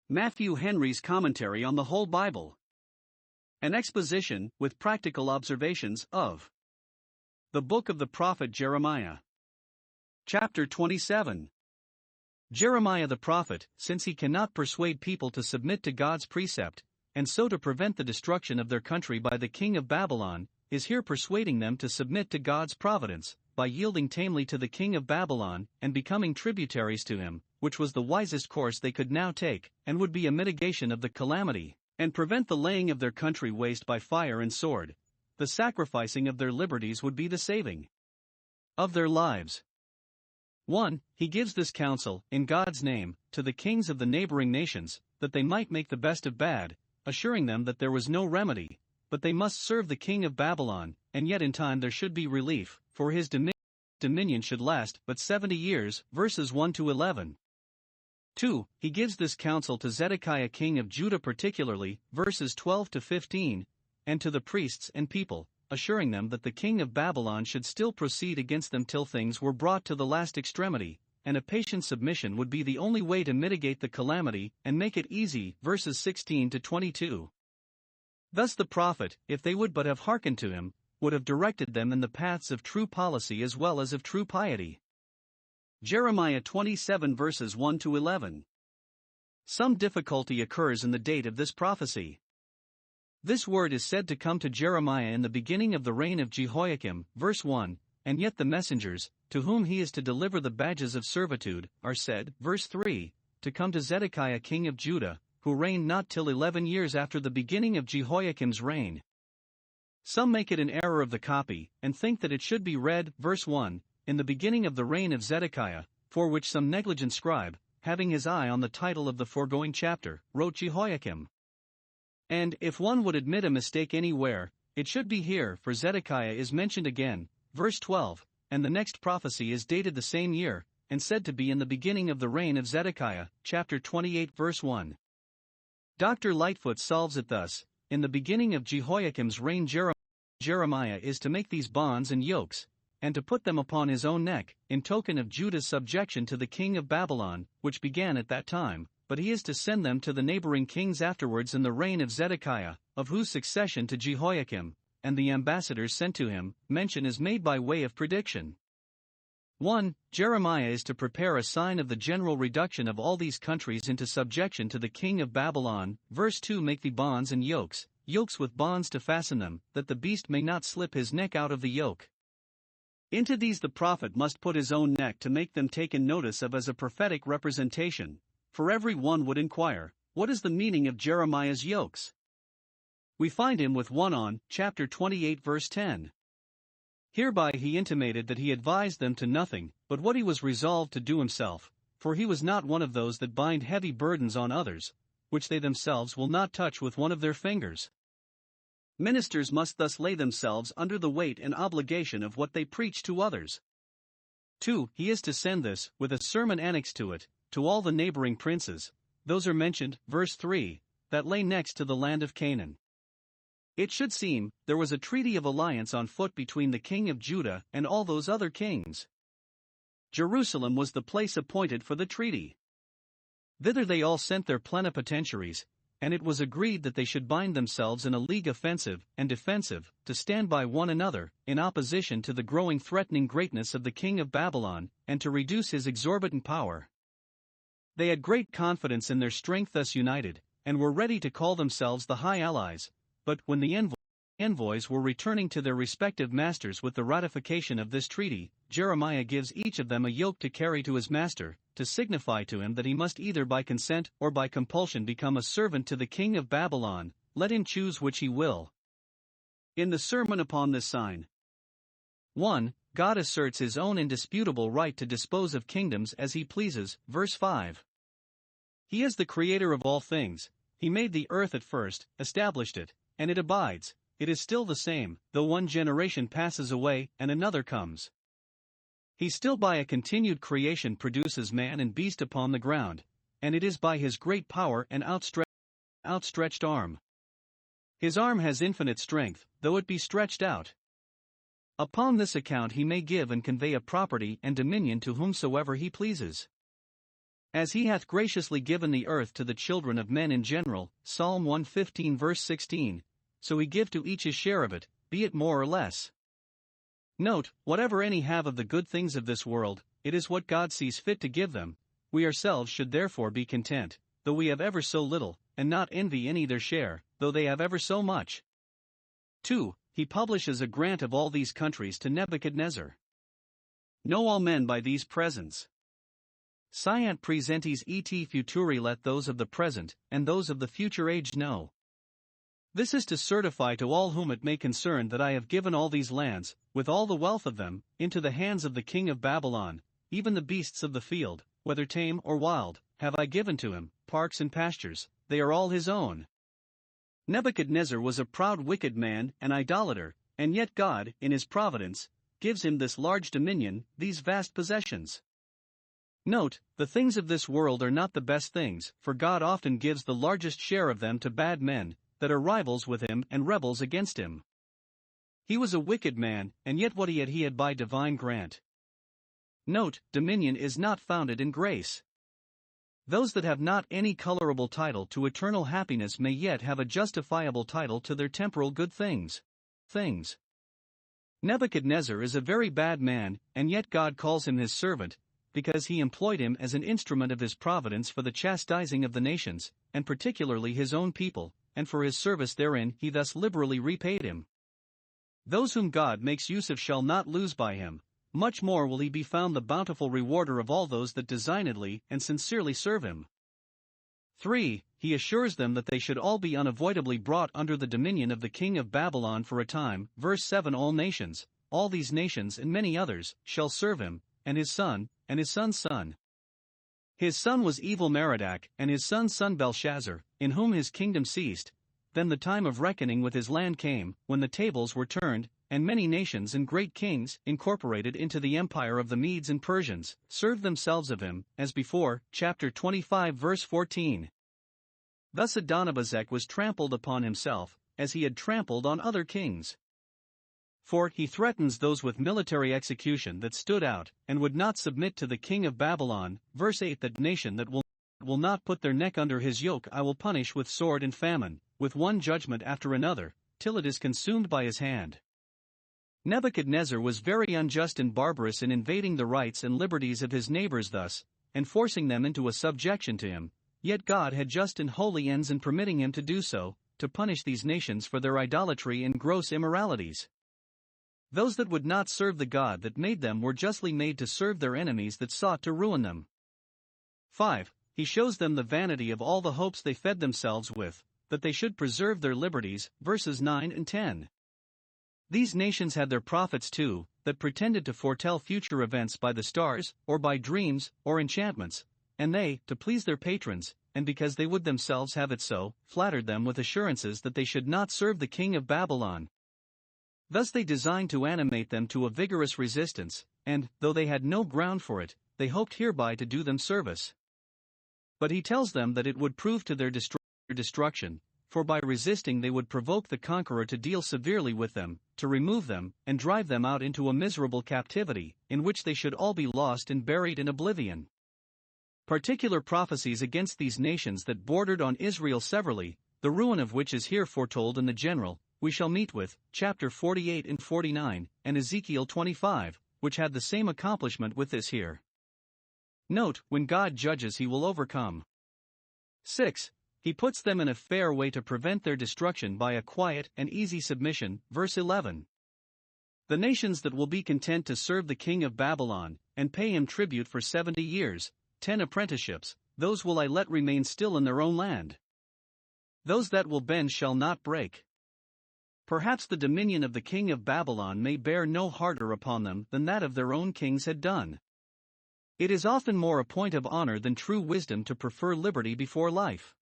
Matthew Henry's Commentary on the Whole Bible. An exposition, with practical observations, of the book of the prophet Jeremiah. Chapter 27. Jeremiah the prophet, since he cannot persuade people to submit to God's precept, and so to prevent the destruction of their country by the king of Babylon, is here persuading them to submit to God's providence, by yielding tamely to the king of Babylon, and becoming tributaries to him, which was the wisest course they could now take, and would be a mitigation of the calamity, and prevent the laying of their country waste by fire and sword. The sacrificing of their liberties would be the saving of their lives. 1. He gives this counsel, in God's name, to the kings of the neighboring nations, that they might make the best of bad, assuring them that there was no remedy, but they must serve the king of Babylon, and yet in time there should be relief, for his dominion should last but 70 years, verses 1 to 11. 2. He gives this counsel to Zedekiah king of Judah particularly, verses 12 to 15, and to the priests and people, assuring them that the king of Babylon should still proceed against them till things were brought to the last extremity, and a patient submission would be the only way to mitigate the calamity and make it easy, verses 16 to 22. Thus the prophet, if they would but have hearkened to him, would have directed them in the paths of true policy as well as of true piety. Jeremiah 27 verses 1 to 11. Some difficulty occurs in the date of this prophecy. This word is said to come to Jeremiah in the beginning of the reign of Jehoiakim, verse 1, and yet the messengers, to whom he is to deliver the badges of servitude, are said, verse 3, to come to Zedekiah king of Judah, who reigned not till 11 years after the beginning of Jehoiakim's reign. Some make it an error of the copy, and think that it should be read, verse 1, in the beginning of the reign of Zedekiah, for which some negligent scribe, having his eye on the title of the foregoing chapter, wrote Jehoiakim. And, if one would admit a mistake anywhere, it should be here, for Zedekiah is mentioned again, verse 12, and the next prophecy is dated the same year, and said to be in the beginning of the reign of Zedekiah, chapter 28 verse 1. Dr. Lightfoot solves it thus: in the beginning of Jehoiakim's reign Jeremiah is to make these bonds and yokes, and to put them upon his own neck, in token of Judah's subjection to the king of Babylon, which began at that time, but he is to send them to the neighboring kings afterwards in the reign of Zedekiah, of whose succession to Jehoiakim, and the ambassadors sent to him, mention is made by way of prediction. 1. Jeremiah is to prepare a sign of the general reduction of all these countries into subjection to the king of Babylon. Verse 2. Make the bonds and yokes with bonds to fasten them, that the beast may not slip his neck out of the yoke. Into these the prophet must put his own neck to make them taken notice of as a prophetic representation, for every one would inquire, what is the meaning of Jeremiah's yokes? We find him with one on, chapter 28 verse 10. Hereby he intimated that he advised them to nothing, but what he was resolved to do himself, for he was not one of those that bind heavy burdens on others, which they themselves will not touch with one of their fingers. Ministers must thus lay themselves under the weight and obligation of what they preach to others. 2. He is to send this, with a sermon annexed to it, to all the neighboring princes, those are mentioned, verse 3, that lay next to the land of Canaan. It should seem, there was a treaty of alliance on foot between the king of Judah and all those other kings. Jerusalem was the place appointed for the treaty. Thither they all sent their plenipotentiaries, and it was agreed that they should bind themselves in a league offensive and defensive, to stand by one another, in opposition to the growing threatening greatness of the king of Babylon, and to reduce his exorbitant power. They had great confidence in their strength thus united, and were ready to call themselves the High Allies, but when the envoys were returning to their respective masters with the ratification of this treaty, Jeremiah gives each of them a yoke to carry to his master, to signify to him that he must either by consent or by compulsion become a servant to the king of Babylon, let him choose which he will. In the sermon upon this sign, 1. God asserts his own indisputable right to dispose of kingdoms as he pleases, verse 5. He is the creator of all things, he made the earth at first, established it, and it abides, it is still the same, though one generation passes away and another comes. He still by a continued creation produces man and beast upon the ground, and it is by his great power and outstretched arm. His arm has infinite strength, though it be stretched out. Upon this account he may give and convey a property and dominion to whomsoever he pleases. As he hath graciously given the earth to the children of men in general, Psalm 115 verse 16, so he give to each his share of it, be it more or less. Note, whatever any have of the good things of this world, it is what God sees fit to give them. We ourselves should therefore be content, though we have ever so little, and not envy any their share, though they have ever so much. 2. He publishes a grant of all these countries to Nebuchadnezzar. Know all men by these presents. Sciant presentes et futuri, let those of the present, and those of the future age know. This is to certify to all whom it may concern that I have given all these lands, with all the wealth of them, into the hands of the king of Babylon, even the beasts of the field, whether tame or wild, have I given to him, parks and pastures, they are all his own. Nebuchadnezzar was a proud wicked man, an idolater, and yet God, in his providence, gives him this large dominion, these vast possessions. Note, the things of this world are not the best things, for God often gives the largest share of them to bad men, that are rivals with him and rebels against him. He was a wicked man, and yet what he had by divine grant. Note, dominion is not founded in grace. Those that have not any colorable title to eternal happiness may yet have a justifiable title to their temporal good things. Nebuchadnezzar is a very bad man, and yet God calls him his servant, because he employed him as an instrument of his providence for the chastising of the nations, and particularly his own people, and for his service therein he thus liberally repaid him. Those whom God makes use of shall not lose by him, much more will he be found the bountiful rewarder of all those that designedly and sincerely serve him. 3. He assures them that they should all be unavoidably brought under the dominion of the king of Babylon for a time. Verse 7. All nations, all these nations and many others, shall serve him, and his son, and his son's son. His son was evil Merodach, and his son's son Belshazzar, in whom his kingdom ceased. Then the time of reckoning with his land came, when the tables were turned, and many nations and great kings, incorporated into the empire of the Medes and Persians, served themselves of him, as before. Chapter 25 verse 14. Thus Adonibezek was trampled upon himself, as he had trampled on other kings. For he threatens those with military execution that stood out, and would not submit to the king of Babylon. Verse 8. That nation that will not put their neck under his yoke I will punish with sword and famine, with one judgment after another, till it is consumed by his hand. Nebuchadnezzar was very unjust and barbarous in invading the rights and liberties of his neighbors thus, and forcing them into a subjection to him, yet God had just and holy ends in permitting him to do so, to punish these nations for their idolatry and gross immoralities. Those that would not serve the God that made them were justly made to serve their enemies that sought to ruin them. 5. He shows them the vanity of all the hopes they fed themselves with, that they should preserve their liberties. Verses 9 and 10. These nations had their prophets too, that pretended to foretell future events by the stars, or by dreams, or enchantments, and they, to please their patrons, and because they would themselves have it so, flattered them with assurances that they should not serve the king of Babylon. Thus they designed to animate them to a vigorous resistance, and, though they had no ground for it, they hoped hereby to do them service. But he tells them that it would prove to their destruction, for by resisting they would provoke the conqueror to deal severely with them, to remove them, and drive them out into a miserable captivity, in which they should all be lost and buried in oblivion. Particular prophecies against these nations that bordered on Israel severally, the ruin of which is here foretold in the general, we shall meet with, chapter 48 and 49, and Ezekiel 25, which had the same accomplishment with this here. Note, when God judges he will overcome. 6. He puts them in a fair way to prevent their destruction by a quiet and easy submission. Verse 11. The nations that will be content to serve the king of Babylon, and pay him tribute for 70 years, 10 apprenticeships, those will I let remain still in their own land. Those that will bend shall not break. Perhaps the dominion of the king of Babylon may bear no harder upon them than that of their own kings had done. It is often more a point of honor than true wisdom to prefer liberty before life.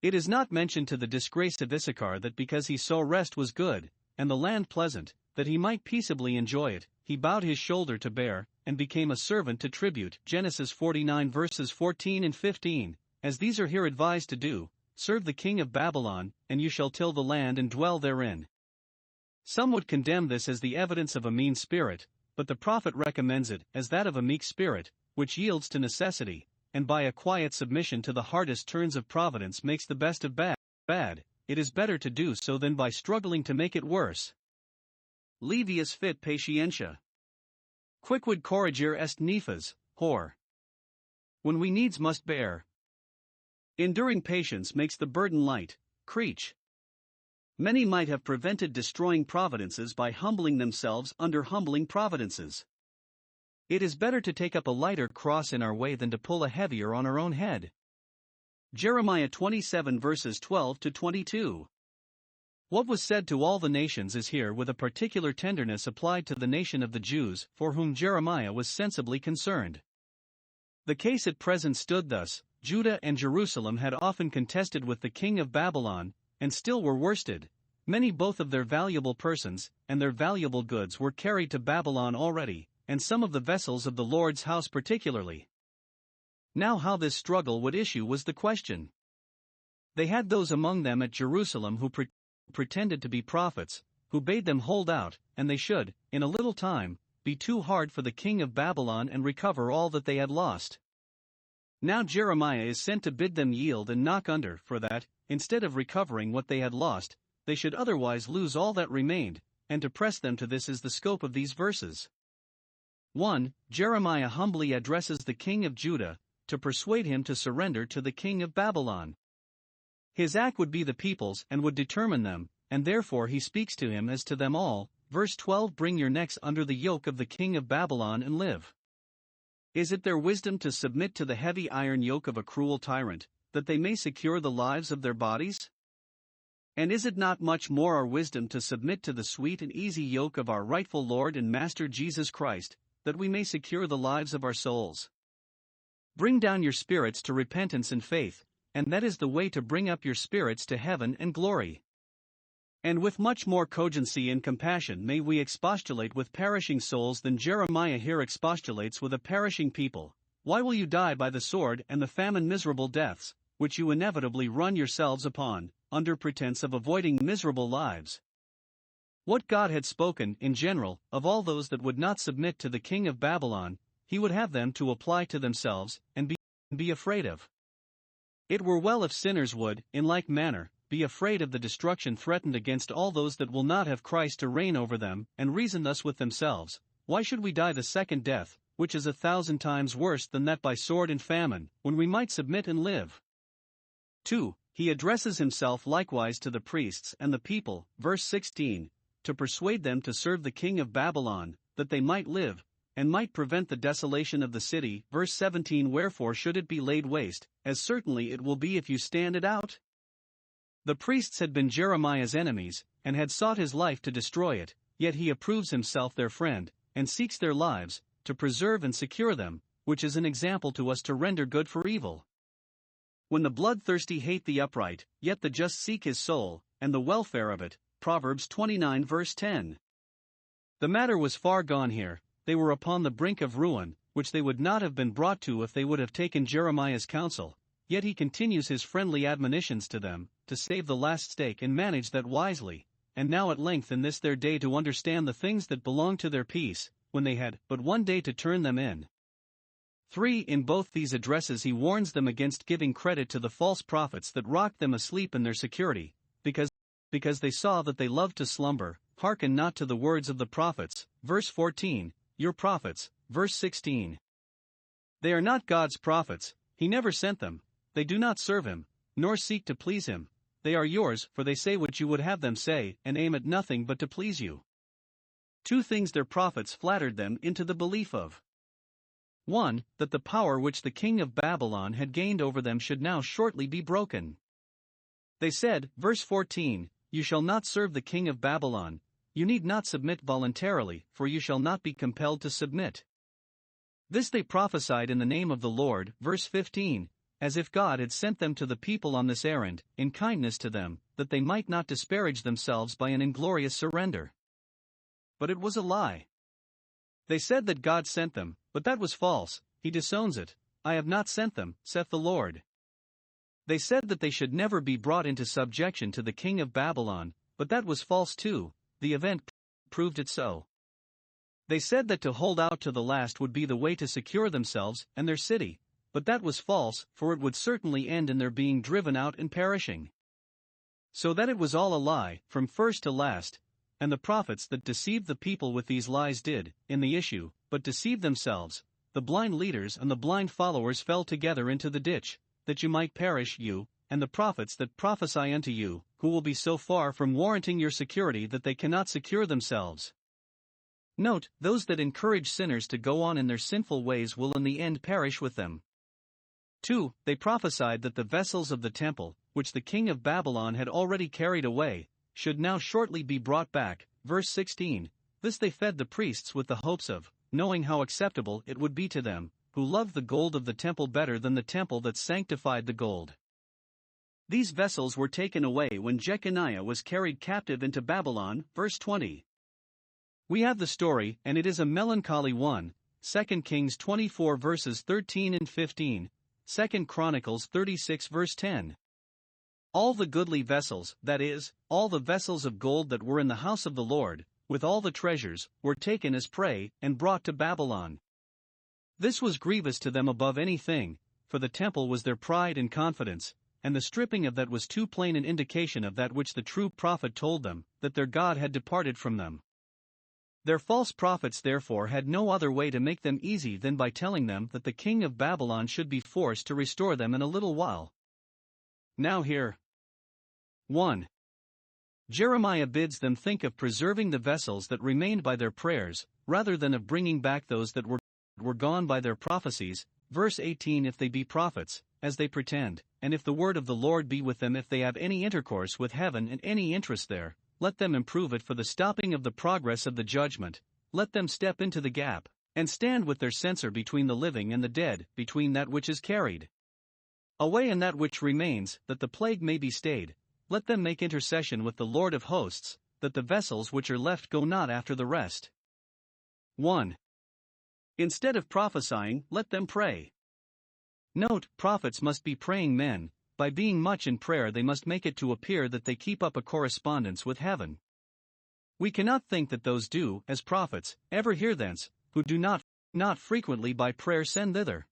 It is not mentioned to the disgrace of Issachar that because he saw rest was good, and the land pleasant, that he might peaceably enjoy it, he bowed his shoulder to bear, and became a servant to tribute. Genesis 49 verses 14 and 15, as these are here advised to do, serve the king of Babylon, and you shall till the land and dwell therein. Some would condemn this as the evidence of a mean spirit, but the prophet recommends it as that of a meek spirit, which yields to necessity, and by a quiet submission to the hardest turns of providence makes the best of bad, it is better to do so than by struggling to make it worse. Levius fit patientia. Quicquid corrigere est nefas, hor. When we needs must bear. Enduring patience makes the burden light, creech. Many might have prevented destroying providences by humbling themselves under humbling providences. It is better to take up a lighter cross in our way than to pull a heavier on our own head. Jeremiah 27 verses 12 to 22. What was said to all the nations is here with a particular tenderness applied to the nation of the Jews, for whom Jeremiah was sensibly concerned. The case at present stood thus: Judah and Jerusalem had often contested with the king of Babylon, and still were worsted. Many both of their valuable persons, and their valuable goods were carried to Babylon already, and some of the vessels of the Lord's house particularly. Now how this struggle would issue was the question. They had those among them at Jerusalem who pretended to be prophets, who bade them hold out, and they should, in a little time, be too hard for the king of Babylon and recover all that they had lost. Now Jeremiah is sent to bid them yield and knock under, for that, instead of recovering what they had lost, they should otherwise lose all that remained, and to press them to this is the scope of these verses. 1. Jeremiah humbly addresses the king of Judah, to persuade him to surrender to the king of Babylon. His act would be the people's and would determine them, and therefore he speaks to him as to them all. Verse 12: Bring your necks under the yoke of the king of Babylon and live. Is it their wisdom to submit to the heavy iron yoke of a cruel tyrant, that they may secure the lives of their bodies? And is it not much more our wisdom to submit to the sweet and easy yoke of our rightful Lord and Master Jesus Christ, that we may secure the lives of our souls? Bring down your spirits to repentance and faith, and that is the way to bring up your spirits to heaven and glory. And with much more cogency and compassion may we expostulate with perishing souls than Jeremiah here expostulates with a perishing people. Why will you die by the sword and the famine, miserable deaths, which you inevitably run yourselves upon, under pretense of avoiding miserable lives? What God had spoken, in general, of all those that would not submit to the king of Babylon, he would have them to apply to themselves, and be afraid of. It were well if sinners would, in like manner, be afraid of the destruction threatened against all those that will not have Christ to reign over them, and reason thus with themselves: why should we die the second death, which is 1,000 times worse than that by sword and famine, when we might submit and live? 2. He addresses himself likewise to the priests and the people, verse 16, to persuade them to serve the king of Babylon, that they might live, and might prevent the desolation of the city. Verse 17: Wherefore should it be laid waste, as certainly it will be if you stand it out? The priests had been Jeremiah's enemies, and had sought his life to destroy it, yet he approves himself their friend, and seeks their lives, to preserve and secure them, which is an example to us to render good for evil. When the bloodthirsty hate the upright, yet the just seek his soul, and the welfare of it. Proverbs 29 verse 10. The matter was far gone here. They were upon the brink of ruin, which they would not have been brought to if they would have taken Jeremiah's counsel, yet he continues his friendly admonitions to them, to save the last stake and manage that wisely, and now at length in this their day to understand the things that belong to their peace, when they had but one day to turn them in. 3. In both these addresses he warns them against giving credit to the false prophets that rocked them asleep in their security, because they saw that they loved to slumber. Hearken not to the words of the prophets. Verse 14, your prophets. Verse 16. They are not God's prophets, he never sent them, they do not serve him, nor seek to please him. They are yours, for they say what you would have them say, and aim at nothing but to please you. 2 things their prophets flattered them into the belief of. 1. That the power which the king of Babylon had gained over them should now shortly be broken. They said, verse 14, you shall not serve the king of Babylon, you need not submit voluntarily, for you shall not be compelled to submit. This they prophesied in the name of the Lord, verse 15, as if God had sent them to the people on this errand, in kindness to them, that they might not disparage themselves by an inglorious surrender. But it was a lie. They said that God sent them, but that was false. He disowns it. I have not sent them, saith the Lord. They said that they should never be brought into subjection to the king of Babylon, but that was false too. The event proved it so. They said that to hold out to the last would be the way to secure themselves and their city. but that was false, for it would certainly end in their being driven out and perishing. So that it was all a lie, from first to last, and the prophets that deceived the people with these lies did, in the issue, but deceive themselves. The blind leaders and the blind followers fell together into the ditch, that you might perish, you, and the prophets that prophesy unto you, who will be so far from warranting your security that they cannot secure themselves. Note, those that encourage sinners to go on in their sinful ways will in the end perish with them. 2. They prophesied that the vessels of the temple, which the king of Babylon had already carried away, should now shortly be brought back. Verse 16. This they fed the priests with the hopes of, knowing how acceptable it would be to them, who loved the gold of the temple better than the temple that sanctified the gold. These vessels were taken away when Jeconiah was carried captive into Babylon. Verse 20. We have the story, and it is a melancholy one. 2 Kings 24 verses 13 and 15, 2 Chronicles 36 verse 10. All the goodly vessels, that is, all the vessels of gold that were in the house of the Lord, with all the treasures, were taken as prey, and brought to Babylon. This was grievous to them above anything, for the temple was their pride and confidence, and the stripping of that was too plain an indication of that which the true prophet told them, that their God had departed from them. Their false prophets therefore had no other way to make them easy than by telling them that the king of Babylon should be forced to restore them in a little while. Now hear. 1. Jeremiah bids them think of preserving the vessels that remained by their prayers, rather than of bringing back those that were gone by their prophecies. Verse 18. If they be prophets, as they pretend, and if the word of the Lord be with them, if they have any intercourse with heaven and any interest there, let them improve it for the stopping of the progress of the judgment. Let them step into the gap, and stand with their censer between the living and the dead, between that which is carried away and that which remains, that the plague may be stayed. Let them make intercession with the Lord of hosts, that the vessels which are left go not after the rest. 1. Instead of prophesying, let them pray. Note, prophets must be praying men. By being much in prayer they must make it to appear that they keep up a correspondence with heaven. We cannot think that those do, as prophets, ever hear thence, who do not frequently by prayer send thither.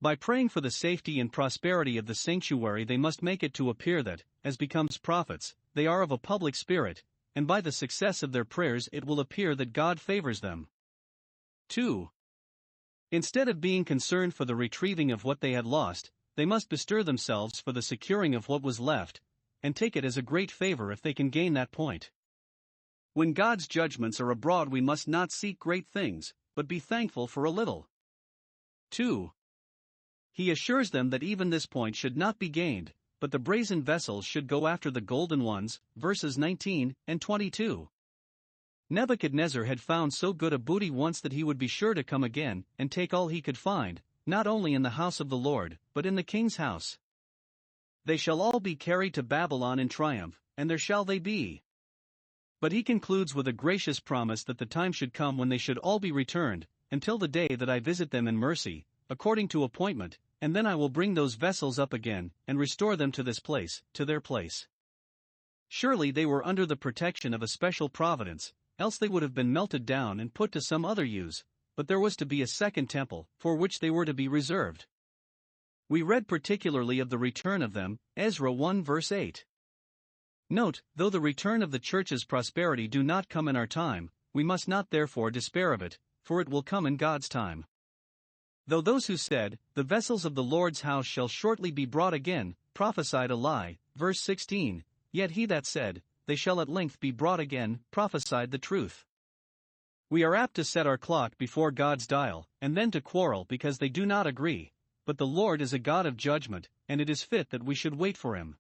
By praying for the safety and prosperity of the sanctuary they must make it to appear that, as becomes prophets, they are of a public spirit, and by the success of their prayers it will appear that God favors them. 2. Instead of being concerned for the retrieving of what they had lost, they must bestir themselves for the securing of what was left, and take it as a great favor if they can gain that point. When God's judgments are abroad we must not seek great things, but be thankful for a little. 2. He assures them that even this point should not be gained, but the brazen vessels should go after the golden ones. Verses 19 and 22. Nebuchadnezzar had found so good a booty once that he would be sure to come again, and take all he could find, not only in the house of the Lord, but in the king's house. They shall all be carried to Babylon in triumph, and there shall they be. But he concludes with a gracious promise that the time should come when they should all be returned, until the day that I visit them in mercy, according to appointment, and then I will bring those vessels up again, and restore them to this place, to their place. Surely they were under the protection of a special providence, else they would have been melted down and put to some other use, but there was to be a second temple, for which they were to be reserved. We read particularly of the return of them, Ezra 1 verse 8. Note, though the return of the church's prosperity do not come in our time, we must not therefore despair of it, for it will come in God's time. Though those who said, the vessels of the Lord's house shall shortly be brought again, prophesied a lie, verse 16, yet he that said, they shall at length be brought again, prophesied the truth. We are apt to set our clock before God's dial, and then to quarrel because they do not agree, but the Lord is a God of judgment, and it is fit that we should wait for him.